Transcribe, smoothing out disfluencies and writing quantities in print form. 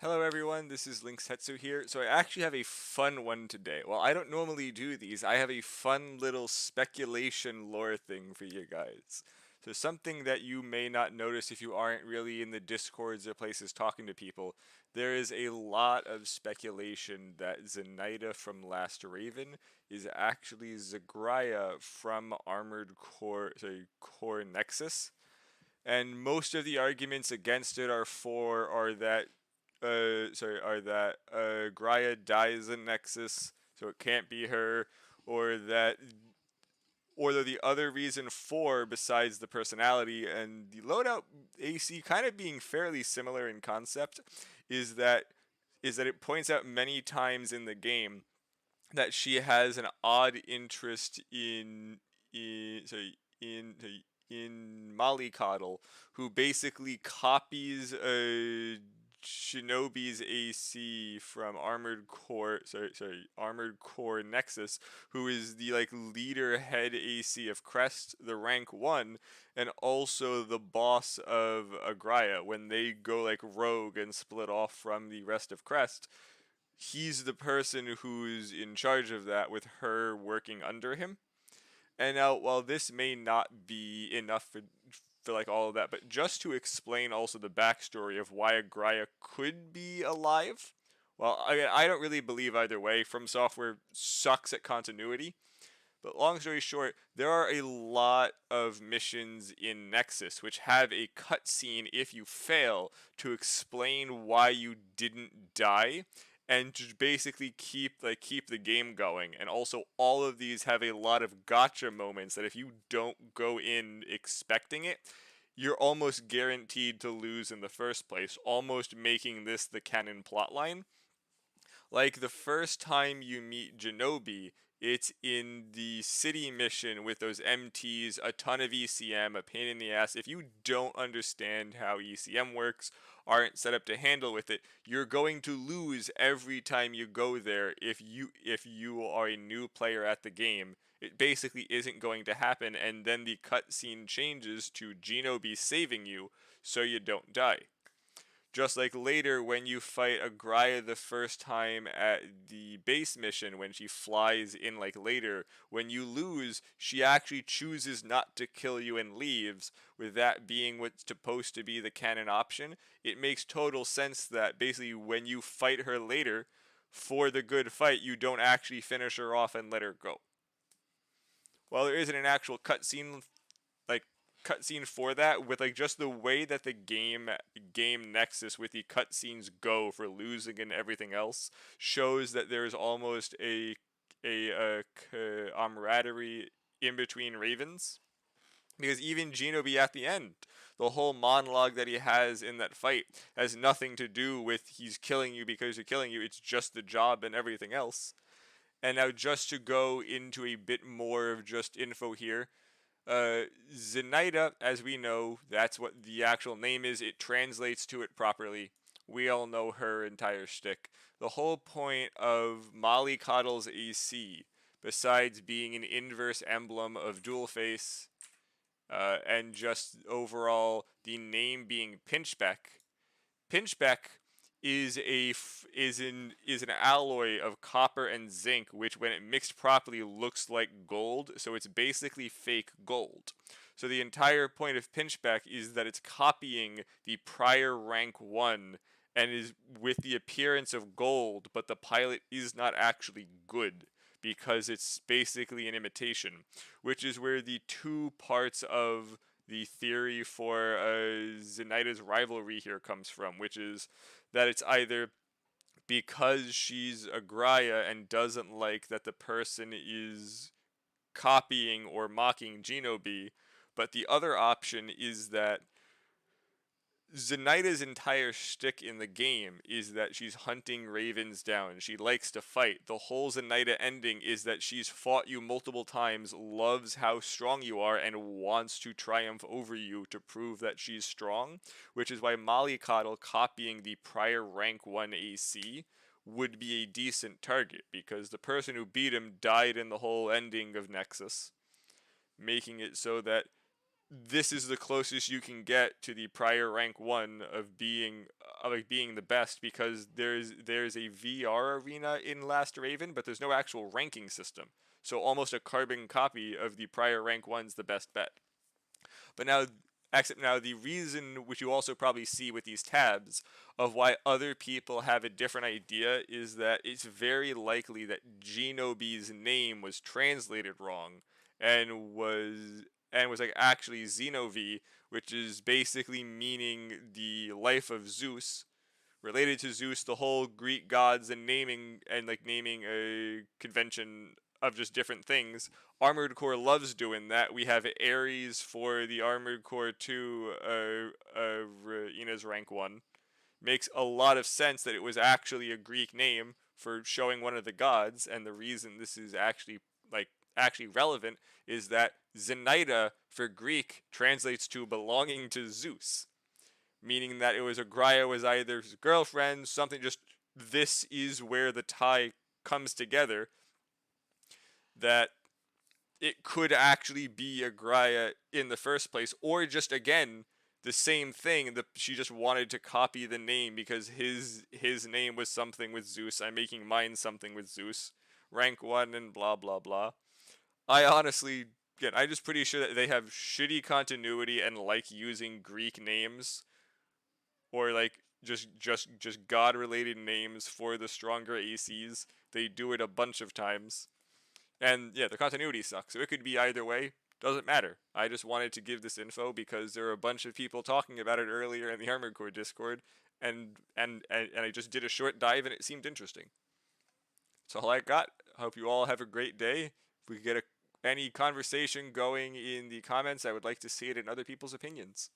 Hello everyone, this is Linksetsu here. So I actually have a fun one today. Well, I don't normally do these. I have a fun little speculation lore thing for you guys. So something that you may not notice if you aren't really in the discords or places talking to people, there is a lot of speculation that Zinaida from Last Raven is actually Zagraya from Core Nexus. And most of the arguments against it are that Agraya dies in Nexus, so it can't be her, or that the other reason for besides the personality and the loadout AC kind of being fairly similar in concept is that it points out many times in the game that she has an odd interest in sorry, in Mollycoddle, who basically copies a Shinobi's AC from Armored Core Nexus, who is the leader head AC of Crest, the rank 1, and also the boss of Agraya. When they go rogue and split off from the rest of Crest, he's the person who's in charge of that, with her working under him. And now, while this may not be enough for all of that, but just to explain also the backstory of why Agraya could be alive. Well, I don't really believe either way. From Software sucks at continuity. But long story short, there are a lot of missions in Nexus which have a cutscene if you fail to explain why you didn't die, and to basically keep the game going. And also, all of these have a lot of gotcha moments that if you don't go in expecting it, you're almost guaranteed to lose in the first place, almost making this the canon plotline. Like the first time you meet Genobi, it's in the city mission with those MTs, a ton of ECM, a pain in the ass. If you don't understand how ECM works, aren't set up to handle with it, you're going to lose every time you go there if you are a new player at the game. It basically isn't going to happen, and then the cutscene changes to Genobi saving you so you don't die. Just like later when you fight Agraya the first time at the base mission, when she flies in later, when you lose, she actually chooses not to kill you and leaves, with that being what's supposed to be the canon option. It makes total sense that basically when you fight her later, for the good fight, you don't actually finish her off and let her go. While there isn't an actual like cutscene for that, with just the way that the game Nexus with the cutscenes go for losing and everything else, shows that there's almost a camaraderie in between Ravens. Because even Genobi at the end, the whole monologue that he has in that fight has nothing to do with he's killing you because you're killing you. It's just the job and everything else. And now, just to go into a bit more of just info here, Zinaida, as we know, that's what the actual name is. It translates to it properly. We all know her entire shtick. The whole point of Mollycoddle's AC, besides being an inverse emblem of Dual Face, and just overall the name being Pinchbeck is an alloy of copper and zinc, which when it mixed properly looks like gold. So it's basically fake gold. So the entire point of Pinchbeck is that it's copying the prior rank 1 and is with the appearance of gold, but the pilot is not actually good because it's basically an imitation, which is where the two parts of the theory for Zenaida's rivalry here comes from, which is that it's either because she's Agraya and doesn't like that the person is copying or mocking Genobi, but the other option is that Zenaida's entire shtick in the game is that she's hunting ravens down. She likes to fight. The whole Zenaida ending is that she's fought you multiple times, loves how strong you are, and wants to triumph over you to prove that she's strong, which is why Mollycoddle copying the prior rank 1 AC would be a decent target, because the person who beat him died in the whole ending of Nexus, making it so that this is the closest you can get to the prior rank 1 of being being the best, because there's a VR arena in Last Raven, but there's no actual ranking system. So almost a carbon copy of the prior rank 1's the best bet. But now, except now, the reason, which you also probably see with these tabs, of why other people have a different idea is that it's very likely that Genobe's name was translated wrong and was like actually Xenovi, which is basically meaning the life of Zeus, related to Zeus, the whole Greek gods, and naming a convention of just different things. Armored Core loves doing that. We have Ares for the Armored Core 2 Ina's rank 1. Makes a lot of sense that it was actually a Greek name for showing one of the gods, and the reason this is actually relevant is that Zinaida for Greek translates to belonging to Zeus, meaning that it was Agraya was either his girlfriend, something. Just this is where the tie comes together, that it could actually be Agraya in the first place, or just again the same thing. She just wanted to copy the name because his name was something with Zeus. I'm making mine something with Zeus, rank 1, and blah blah blah. I honestly, again, I'm just pretty sure that they have shitty continuity and like using Greek names, or like just god related names for the stronger ACs. They do it a bunch of times. And yeah, the continuity sucks. So it could be either way. Doesn't matter. I just wanted to give this info because there were a bunch of people talking about it earlier in the Armored Core Discord, and I just did a short dive and it seemed interesting. That's all I got. Hope you all have a great day. If we get any conversation going in the comments, I would like to see it in other people's opinions.